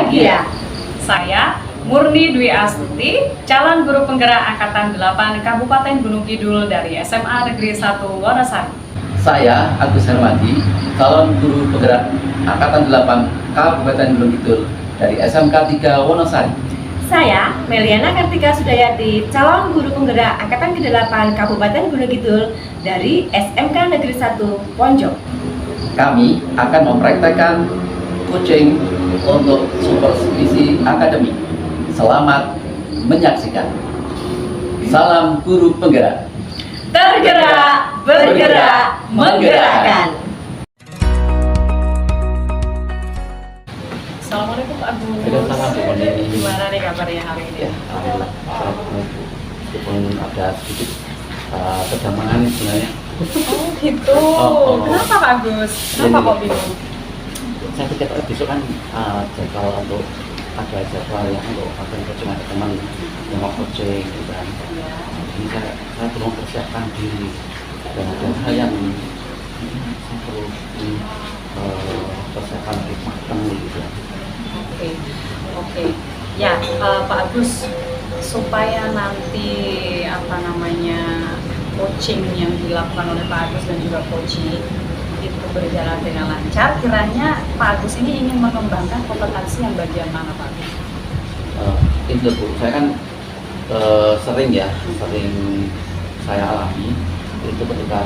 bahagia. Saya Murni Dwi Astuti, calon guru penggerak Angkatan 8 Kabupaten Gunung Kidul dari SMA Negeri 1 Wonosari. Saya Agus Hermadi, calon guru penggerak Angkatan 8 Kabupaten Gunung Kidul dari SMK 3 Wonosari. Saya Meliana Kartika Sudayati, calon guru penggerak Angkatan ke-8 Kabupaten Gunung Kidul dari SMK Negeri 1 Ponjong. Kami akan mempraktekkan coaching untuk supervisi akademik. Selamat menyaksikan. Salam guru penggerak. Tergerak, bergerak, menggerakkan. Assalamualaikum Pak Agus. Waalaikumsalam, Bu Moni. Gimana nih kabarnya hari ini? Ya, alhamdulillah. Meskipun ada sedikit kedamangan sebenarnya. Oh gitu. Kenapa Pak Agus? Kenapa kok bingung? Saya pikir besok kan jadwal untuk ada jadwal yang untuk akan coaching, ada teman yang mau coaching gitu kan. Jadi saya belum persiapkan diri dan ada hal yang saya perlu persiapkan lebih matang gitu. Oke. Ya, Pak Agus, supaya nanti coaching yang dilakukan oleh Pak Agus dan juga coaching itu berjalan dengan lancar, kiranya Pak Agus ini ingin mengembangkan kompetensi yang bagian mana Pak Agus? Itu Bu, saya kan sering saya alami itu ketika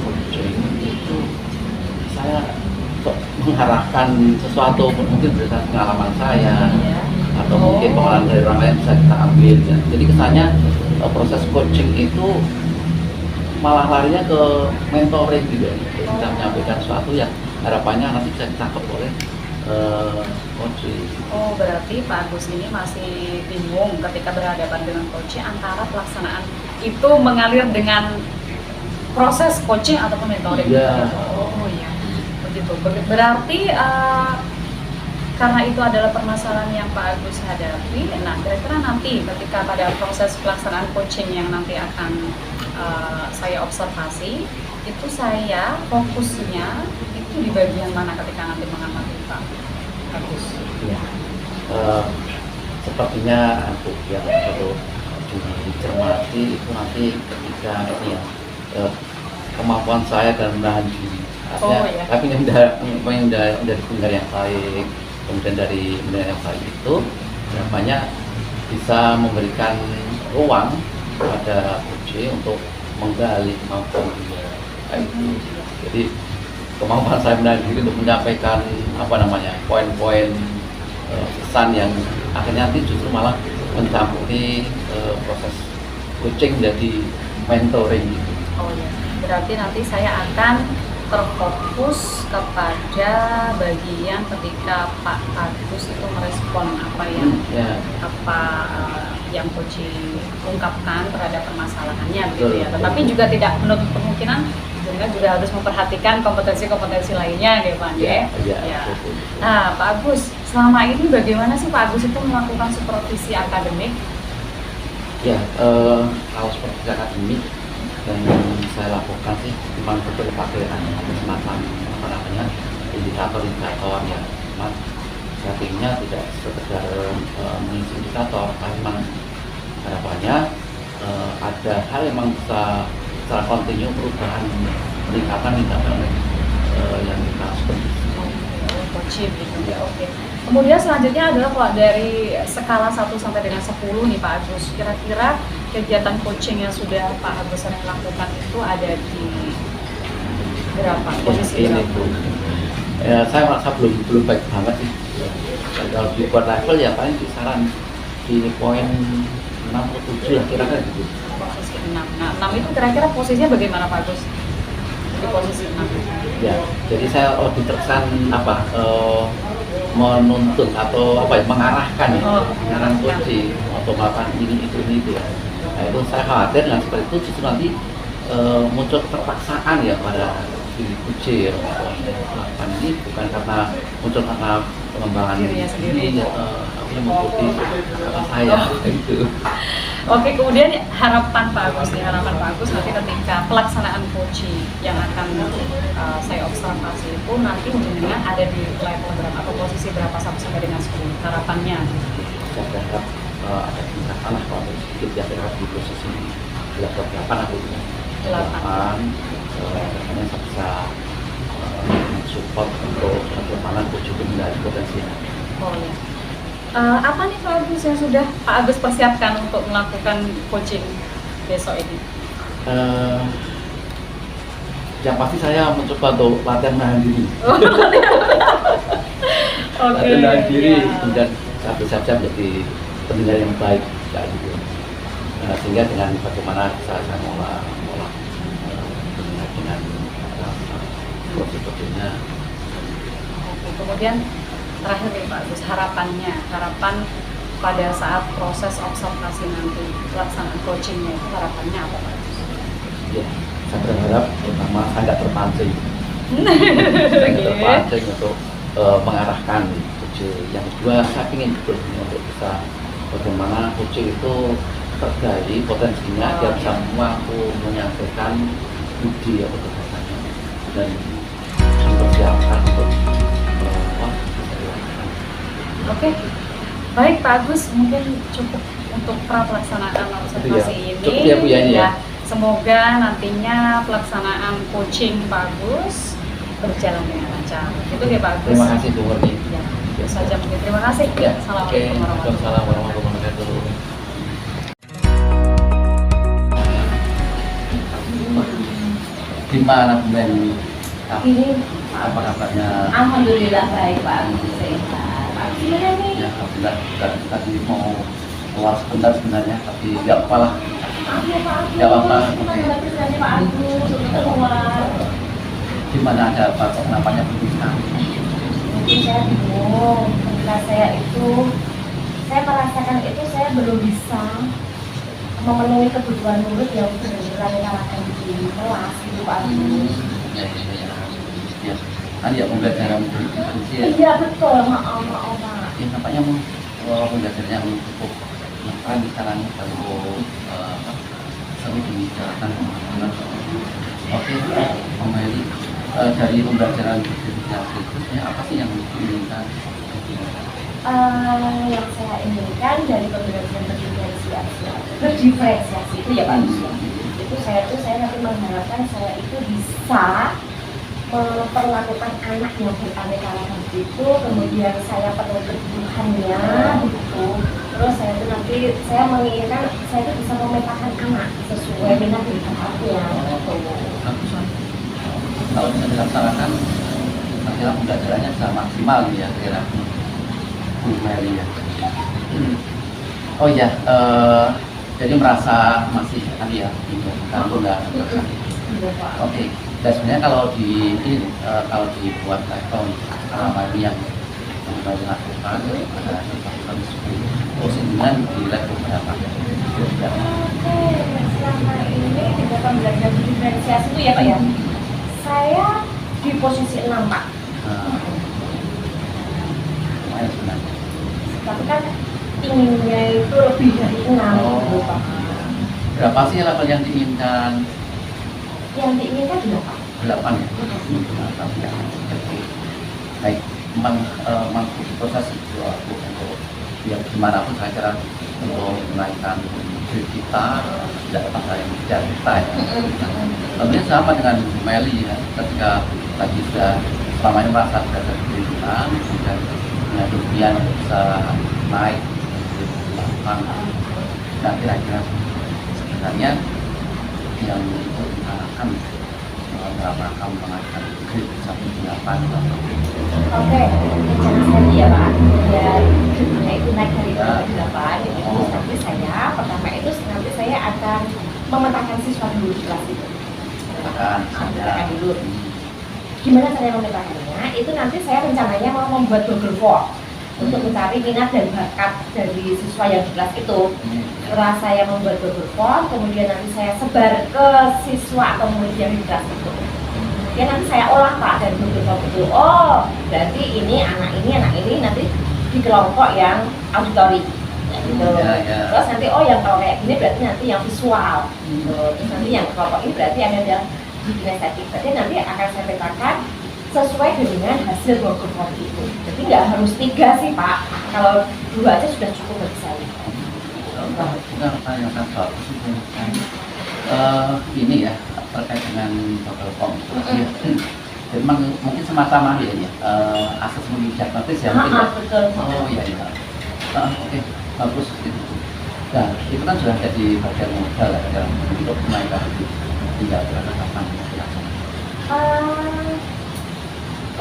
coaching itu saya mengarahkan sesuatu mungkin berdasarkan pengalaman saya atau mungkin pengalaman dari orang lain bisa kita ambil ya. Jadi kesannya proses coaching itu malah larinya ke mentoring gitu ya. Kita menyampaikan sesuatu yang harapannya nanti bisa ditangkap oleh coaching. Oh, berarti Pak Agus ini masih bingung ketika berhadapan dengan coaching antara pelaksanaan itu mengalir dengan proses coaching ataupun mentoring. Iya. Oh iya, begitu. Berarti karena itu adalah permasalahan yang Pak Agus hadapi. Nah, kira-kira nanti ketika pada proses pelaksanaan coaching yang nanti akan saya observasi, itu saya fokusnya itu di bagian mana ketika nanti mengamati Pak Agus? Ya. Sepertinya untuk yang perlu dicermati itu nanti ketika ini ya kemampuan saya dalam menahan diri. Artinya, tapi yang dari penggerak yang baik, kemudian dari penggerak yang baik itu banyak bisa memberikan ruang pada coach untuk menggali kemampuan dia. Jadi kemampuan saya menahan diri untuk menyampaikan poin-poin pesan yang akhirnya nanti justru malah mencampuri proses coaching menjadi mentoring gitu. Oh ya, berarti nanti saya akan terfokus kepada bagian ketika Pak Agus itu merespon apa yang coaching ungkapkan terhadap permasalahannya begitu ya. Tetapi juga tidak menutup kemungkinan juga harus memperhatikan kompetensi-kompetensi lainnya gitu Pak ya. Nah, Pak Agus, selama ini bagaimana sih Pak Agus itu melakukan supervisi akademik? Ya, kalau supervisi akademik yang saya lakukan sih memang betul pakai ada semacam indikator ya, mas settingnya tidak sekedar mengisi indikator, tapi memang harapannya ada hal yang memang bisa secara kontinu perubahan peningkatan yang kita supervisi. Coaching gitu ya, oke. Kemudian selanjutnya adalah kalau dari skala 1 sampai dengan 10 nih Pak Agus, kira-kira kegiatan coaching yang sudah Pak Agus sering lakukan itu ada di berapa posisi ini Bu? Ya, saya merasa belum baik banget sih. Kalau dibuat level ya paling kisaran di poin 6 atau 7 lah kira-kira gitu. Posisi 6. Nah, 6 itu kira-kira posisinya bagaimana Pak Agus? Di posisi 6. Ya, jadi saya lebih terkesan menuntun atau mengarahkan mengarahkan coaching atau melakukan ini itu ya. Nah, itu saya khawatir dengan seperti itu justru nanti muncul keterpaksaan ya pada diri coaching melakukan ini bukan karena pengembangan diri sendiri tapi mengikuti apa saya gitu. Oke, kemudian harapan Pak Agus nih, harapan Pak Agus nanti ketika pelaksanaan coaching yang akan saya observasi itu nanti jenengan ada di level berapa atau posisi berapa sampai dengan 10 harapannya? Saya berharap ada tingkatan lah kalau sedikit ya, berharap di posisi level 8 aku ya. 8 karena saya bisa support untuk bagaimana coaching itu menjadi potensinya. Oh ya. Apa nih Pak Agus yang sudah Pak Agus persiapkan untuk melakukan coaching besok ini? Yang pasti saya mencoba untuk latihan menahan diri. Oke. Latihan menahan diri, Ya. kemudian saya bersiap-siap menjadi pendengar yang baik, kayak gitu. Sehingga dengan bagaimana saya mengolah dengan prosedurnya. Oke, kemudian terakhir nih Pak Agus, harapan pada saat proses observasi nanti pelaksanaan coachingnya itu harapannya apa Pak Agus? Ya, saya berharap pertama saya nggak terpancing, saya nggak terpancing untuk mengarahkan coaching. Yang kedua, saya ingin betul untuk bisa bagaimana coaching itu tergali potensinya, dia bisa mampu menyampaikan ide atau gagasannya dan mempersiapkan untuk Oke, baik Pak Agus, mungkin cukup untuk pelaksanaan observasi ini. Cukup ya Bu ya ini ya. Semoga nantinya pelaksanaan coaching Pak Agus berjalan dengan lancar. Itu ya Pak Agus. Terima kasih Bu Murni. Ya, itu saja mungkin. Terima kasih. Ya, Assalamualaikum Waalaikumsalam warahmatullahi wabarakatuh. Gimana Bu Meli? Ini Apa kabarnya? alhamdulillah baik Pak Agus, sehat. Pak Agus gimana nih? Ya, alhamdulillah. Tadi mau keluar sebentar sebenarnya, tapi nggak apa lah. Maaf ya Pak Agus. Nggak apa-apa. Gimana kerjanya Pak Agus? Kita keluar. Gimana ada apa? Kenapanya berpisah? Mungkin saya bingung. Ketika saya merasakan itu saya belum bisa memenuhi kebutuhan murid yang benar-benar menyalahkan di kelas gitu Pak Agus. Ya. Kan ya pembelajaran berdiferensi ya. Iya betul, maaf Pak. Ya, nampaknya pembelajarannya cukup di caranya kalau sering dibicarakan dengan oke, Meli, dari pembelajaran berdiferensiasi itu apa sih yang diinginkan? Yang saya inginkan dari pembelajaran berdiferensiasi itu ya Pak Agus. Itu saya nanti mengharapkan saya itu bisa memperlakukan anak yang beraneka ragam itu, kemudian saya penuhi kebutuhannya gitu. Terus saya itu nanti saya menginginkan saya itu bisa memetakan anak sesuai minat dan bakatnya gitu. Bagusan. Kalau bisa dilaksanakan, kira pembelajarannya bisa maksimal ya kira Bu Meli ya. Oh iya, jadi merasa masih tadi ya, kalau nggak oke. Dan sebenarnya kalau dibuat level selama ini yang kita lakukan ada satu posisinya di level berapa? Selama ini di dalam belajar diferensiasi itu ya Pak ya, saya di posisi 6 Pak. Lumayan sebenarnya. Tapi kan inginnya itu lebih dari 6 gitu Pak. Berapa sih level yang diinginkan? Yang diinginkan berapa? 8 ya? Tapi ya, baik, proses itu untuk biar gimana pun saya kira untuk menaikkan diri kita tidak lepas dari bicara kita ya. Tentunya sama dengan Meli ya, ketika lagi sudah selama ini merasa sudah ada diri kita, kemudian punya impian untuk bisa naik melakukan dan kira-kira sebenarnya yang itu akan dalam rangka menaikkan grade sampai 8. Oke, rencana saya ya Pak, biar grade-nya itu naik dari 8 itu nanti saya pertama itu nanti saya akan memetakan siswa dulu di kelas itu. Memetakan dulu. Gimana cara memetakannya? Itu nanti saya rencananya mau membuat Google Form untuk mencari minat dan bakat dari siswa yang di kelas itu. Setelah saya membuat Google Form, kemudian nanti saya sebar ke siswa atau murid yang di kelas itu. Ya nanti saya olah Pak dari Google Form itu. Oh, berarti ini anak ini nanti di kelompok yang auditori. gitu. Ya. Terus nanti yang kalau kayak gini berarti nanti yang visual gitu. Terus nanti yang kelompok ini berarti ada di kinestetik. Berarti nanti akan saya petakan sesuai dengan hasil workshop tadi itu. Jadi nggak harus 3 sih Pak. Kalau 2 aja sudah cukup bagi saya. Kita tanyakan soal ini ya terkait dengan Telkom. Memang mungkin semata-mata ya, akses diagnosis ya mungkin. Betul. Oh iya. Oke, bagus gitu. Nah, itu kan sudah jadi bagian modal ya dalam untuk menaikkan tinggal kapan dilaksanakan.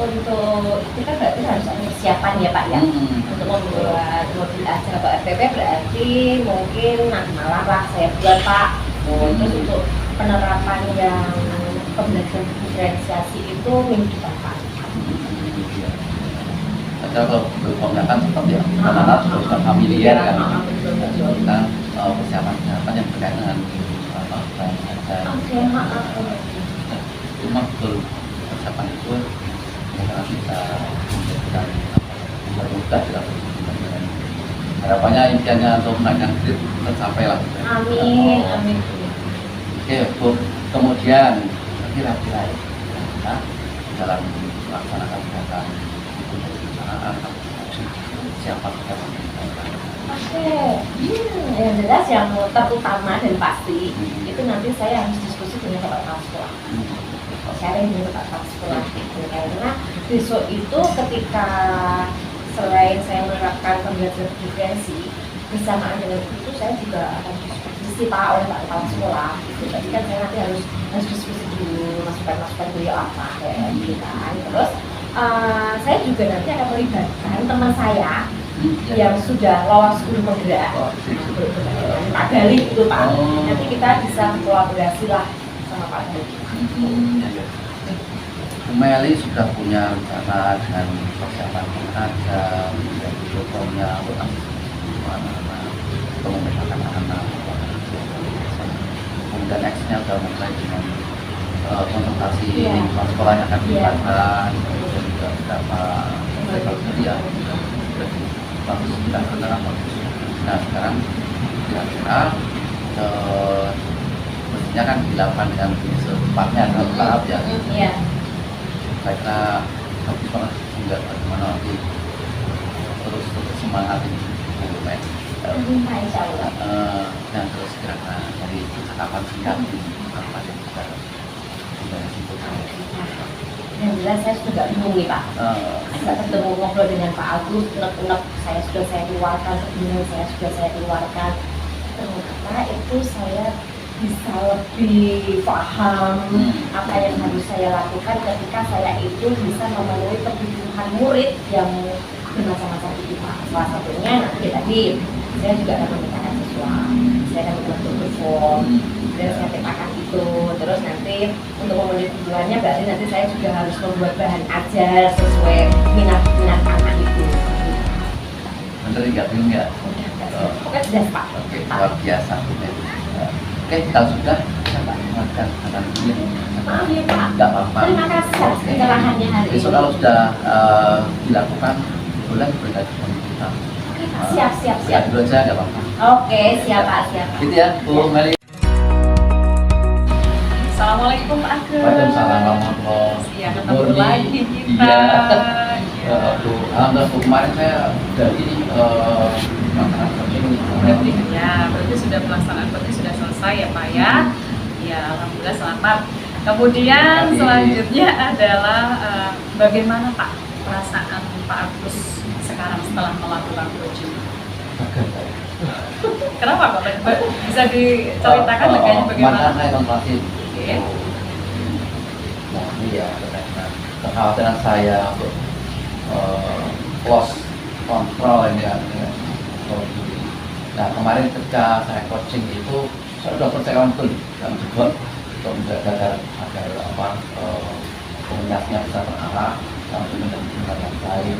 Untuk itu kan berarti harus ada persiapan ya Pak ya. Untuk membuat mobil acara Pak RTP berarti mungkin nanti malam lah saya buat Pak. Terus untuk penerapan yang pembelajaran diferensiasi itu minggu depan Pak. Kalau berkomunikasi tetap ya, karena sudah familiar kan. Kita persiapan yang berkaitan dengan cuma betul persiapan itu karena kita menjadikan mudah kita harapannya impiannya untuk menaikkan grade tercapai lah. Amin. Oke, Bu. Kemudian kira-kira dalam melaksanakan kegiatan itu perencanaan siapa saja yang jelas yang terutama dan pasti itu nanti saya harus diskusi dengan kepala sekolah. Sharing dengan kepala sekolah karena besok itu ketika selain saya menerapkan pembelajaran diferensi bersamaan dengan itu saya juga akan diskusi Pak oleh Pak Kepala Sekolah gitu. Jadi kan saya nanti harus diskusi dulu masukan beliau apa kayak gitu kan. Terus saya juga nanti akan melibatkan teman saya yang sudah lolos guru penggerak Pak Gali itu Pak. Nanti kita bisa kolaborasi lah sama Pak Gali. Bu Meli sudah punya rencana dengan persiapan mengajar, dan programnya untuk membedakan anak-anak. Kemudian nextnya sudah mulai dengan konsultasi sekolah yang akan dilibatkan, kemudian juga beberapa level media. Bagus, sudah benar bagus. Nah sekarang kira-kira mestinya kan dilakukan dengan secepatnya dalam tahap ya. Saya kira bagus banget juga bagaimana nanti terus semangat ini Insya Allah. Dan terus kira-kira dari cakapan singkat apa yang kita yang jelas saya sudah bingung nih Pak. Saya ketemu ngobrol dengan Pak Agus, unek-unek saya keluarkan, kebingungan saya keluarkan. Ternyata itu saya bisa lebih paham apa yang harus saya lakukan ketika saya itu bisa memenuhi kebutuhan murid yang bermacam-macam itu Pak. Salah satunya nanti tadi saya juga akan memintakan siswa, saya akan membuat form, dan saya petakan itu. Terus nanti untuk memenuhi kebutuhannya berarti nanti saya juga harus membuat bahan ajar sesuai minat anak itu. Bener nggak bingung ya? Pokoknya sudah Pak. Oke, luar biasa. Oke, kalau sudah kita akan ini. Maaf ya Pak. Nggak apa-apa. Terima kasih atas pencerahannya hari ini. Besok kalau sudah dilakukan, boleh berkaitan dengan kita. Siap. Lihat dulu aja, nggak apa-apa. Oke, siap Pak. Gitu ya, Bu Meli. Assalamualaikum Pak Agus. Waalaikumsalam warahmatullahi Ya, ketemu lagi kita. Iya. Bu, alhamdulillah Bu, kemarin saya dari melaksanakan ini. Berarti sudah pelaksanaan berarti sudah selesai ya Pak ya. Ya, alhamdulillah selamat. Kemudian selanjutnya adalah bagaimana Pak perasaan Pak Agus sekarang setelah melakukan coaching? Kenapa Pak? Bisa diceritakan leganya bagaimana? Maka saya konsultasi. Nah, ini ya kekhawatiran saya untuk close control ini ya. Nah, kemarin ketika saya coaching itu saya sudah percaya betul dan juga untuk menjaga agar komunikasinya bisa terarah dan menjadi yang baik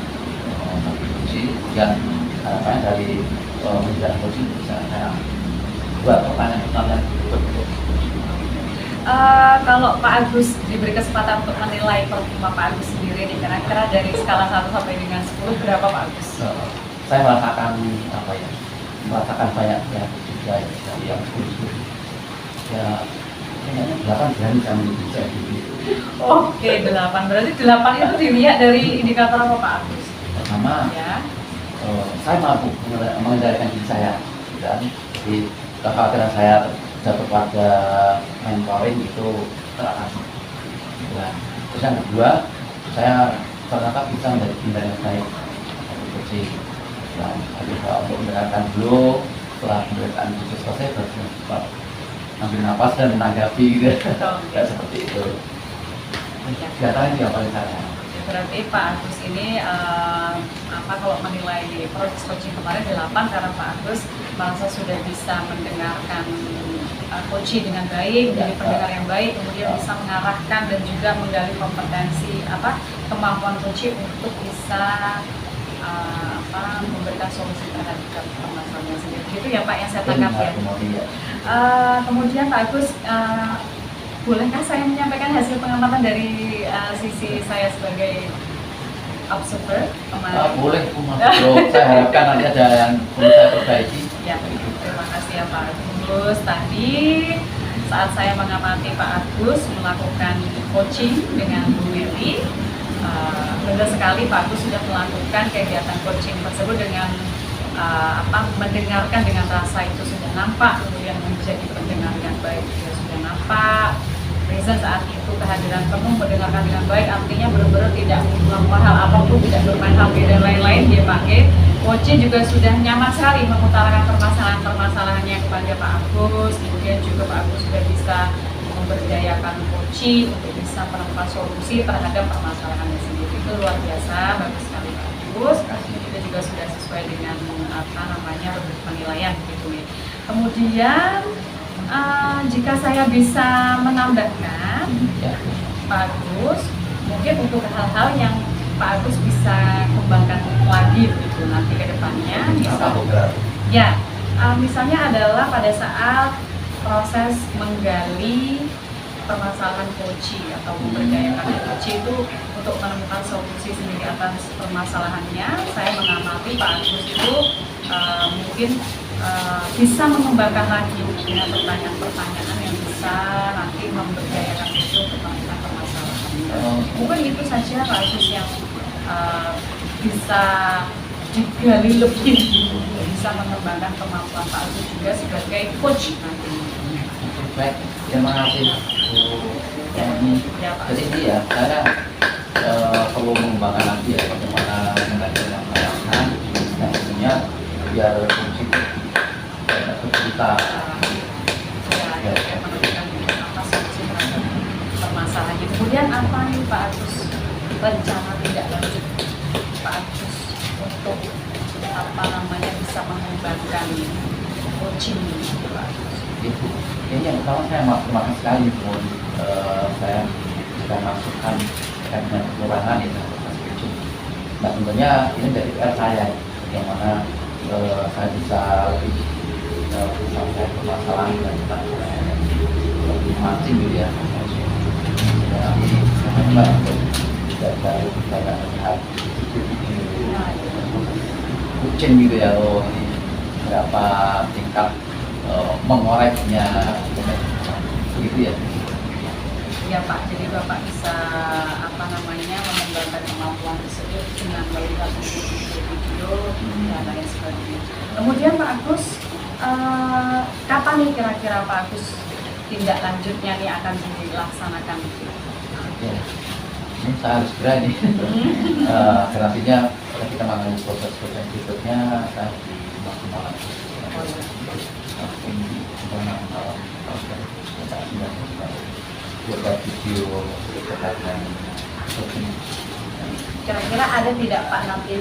sampai kunci dan harapannya dari menjaga coaching bisa saya buat pertanyaan betul. Kalau Pak Agus diberi kesempatan untuk menilai performa Pak Agus sendiri nih, kira-kira dari skala 1 sampai dengan 10 berapa Pak Agus? Saya merasakan apa ya, merasakan banyak ya juga yang khusus ya kayaknya 8 berani sama bisa gitu. Oke, 8. Berarti 8 itu dilihat dari indikator apa Pak Agus? Pertama, Ya. saya mampu mengendalikan diri saya dan di kekhawatiran saya jatuh pada mentoring itu teratasi. Nah, terus yang kedua, saya ternyata bisa menjadi pimpinan yang baik coaching. Dan juga untuk mendengarkan dulu setelah pemberitaan itu selesai baru cepat ambil nafas dan menanggapi gitu. Ya seperti itu. Kelihatannya dia paling saya. Berarti Pak Agus ini kalau menilai proses coaching kemarin 8 karena Pak Agus merasa sudah bisa mendengarkan coaching dengan baik, jadi pendengar yang baik, kemudian bisa mengarahkan dan juga menggali kompetensi kemampuan coaching untuk bisa memberikan solusi terhadap permasalahan sendiri. Itu ya Pak yang saya tangkap ya. Kemudian Pak Agus, bolehkah saya menyampaikan hasil pengamatan dari sisi saya sebagai observer kemarin? Boleh, Bro. Saya harapkan nanti ada yang perlu saya perbaiki. Ya, terima kasih ya Pak Agus. Tadi saat saya mengamati Pak Agus melakukan coaching dengan Bu Meli, benar sekali Pak Agus sudah melakukan kegiatan coaching tersebut dengan mendengarkan dengan rasa itu sudah nampak, kemudian menjadi pendengar yang baik juga sudah nampak. Reza saat itu kehadiran penuh, mendengarkan dengan baik, artinya benar-benar tidak melakukan hal apapun, tidak bermain HP dan lain-lain, dia pakai. Coaching juga sudah nyaman sekali mengutarakan permasalahan-permasalahannya kepada Pak Agus, kemudian juga Pak Agus sudah bisa memberdayakan coaching untuk bisa menemukan solusi terhadap permasalahannya sendiri. Itu luar biasa, bagus sekali Pak Agus. Itu juga sudah sesuai dengan rubrik penilaian gitu ya. Kemudian jika saya bisa menambahkan, Pak Agus, mungkin untuk hal-hal yang Pak Agus bisa kembangkan lagi gitu nanti ke depannya, misalnya adalah pada saat proses menggali permasalahan coaching atau memberdayakan coaching itu untuk menemukan solusi sendiri atas permasalahannya. Saya mengamati Pak Agus itu mungkin bisa mengembangkan lagi dengan pertanyaan-pertanyaan yang bisa nanti memberdayakan itu untuk menemukan permasalahan. Mungkin itu saja Pak Agus yang bisa digali lebih, bisa mengembangkan kemampuan Pak Agus juga sebagai coach nanti. Baik, terima kasih Bu. Jadi ini ya, saya perlu mengembangkan lagi ya bagaimana mengendalikan permasalahan dan tentunya biar fungsi kita menentukan apa solusi terhadap permasalahannya. Kemudian apa nih Pak Agus rencana tidak lanjut Pak Agus untuk bisa mengembangkan coaching Pak Agus? Ini yang pertama saya terima kasih sekali saya sudah masukkan dengan kekurangan itu. Nah tentunya ini dari PR saya yang mana saya bisa lebih sampai permasalahan dan lebih mancing gitu ya. Jadi memang tidak terlalu banyak melihat kucing gitu ya loh, ini berapa tingkat mengoreknya gitu ya. Iya Pak, jadi Bapak bisa mengembangkan kemampuan tersebut dengan melihat video dan lain sebagainya. Kemudian Pak Agus, kapan nih kira-kira Pak Agus tindak lanjutnya nih akan dilaksanakan? Ya, ini saya harus segera nih. Nantinya kita mengalami proses-proses berikutnya saya maksimalkan. Buat video terkait dengan kira-kira ada tidak Pak nanti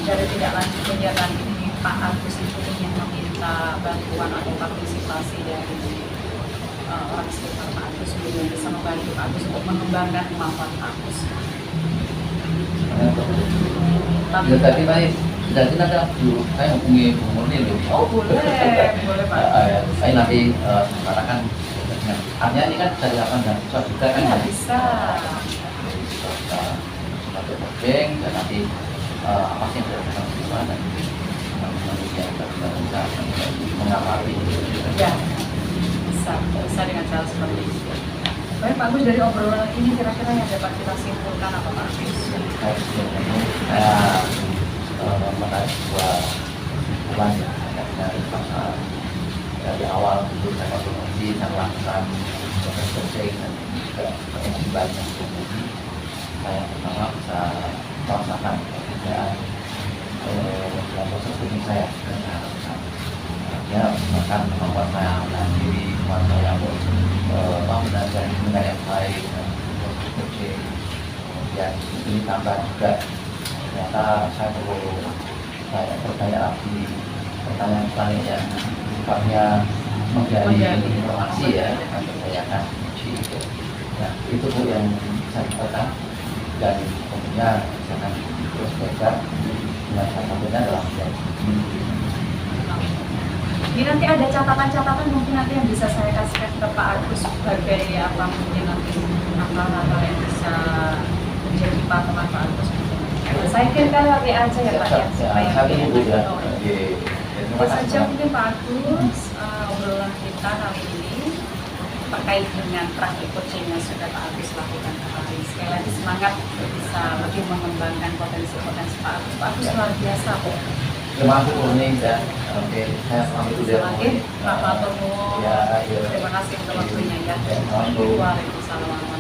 dari tidak lanjut kegiatan ini Pak Agus itu ingin meminta bantuan atau partisipasi dari orang sekitar Pak Agus yang bisa membantu Pak Agus untuk mengembangkan kemampuan Pak Agus? Ya tadi baik, jadi nanti saya hubungi Bu Murni loh. Oh boleh Pak. Saya nanti sekarang artinya ini kan dari 8 dan siswa juga kan ya, bisa satu bank dan nanti apa sih yang dilakukan siswa dan manusia yang tidak bisa mengamati. Ya, bisa dengan cara seperti itu. Baik Pak Agus, dari obrolan ini kira-kira yang dapat kita simpulkan apa Pak Agus? Saya menarik sebuah kesimpulan ya dari pasal dari awal itu saya konfirmasi saya lakukan proses coaching dan juga kewajiban yang kemudian saya pertama bisa merasakan pekerjaan dalam proses coaching saya dan saya harapkan ya bahkan kemampuan saya menahan diri, kemampuan saya belajar dengan yang baik dan proses coaching kemudian ini tambah juga ternyata saya perlu bertanya lagi pertanyaan selanjutnya sifatnya menggali informasi ya mempertanyakan uji itu. Nah itu Bu yang saya katakan dan kemudian saya akan terus belajar dengan salah satunya adalah Ini nanti ada catatan-catatan mungkin nanti yang bisa saya kasihkan ke Pak Agus sebagai apa mungkin nanti hal-hal yang bisa menjadi patokan Pak Agus. Saya kirimkan WA aja ya Pak ya supaya itu saja mungkin Pak Agus obrolan kita kali ini terkait dengan praktik coaching yang sudah Pak Agus lakukan kemarin. Sekali lagi semangat bisa lebih mengembangkan potensi-potensi Pak Agus. Pak Agus luar biasa kok. Terima kasih Kurning dan oke saya pamit dulu Semakin Pak Matomo. Ya, Terima kasih untuk waktunya ya. Assalamualaikum. Waalaikumsalam.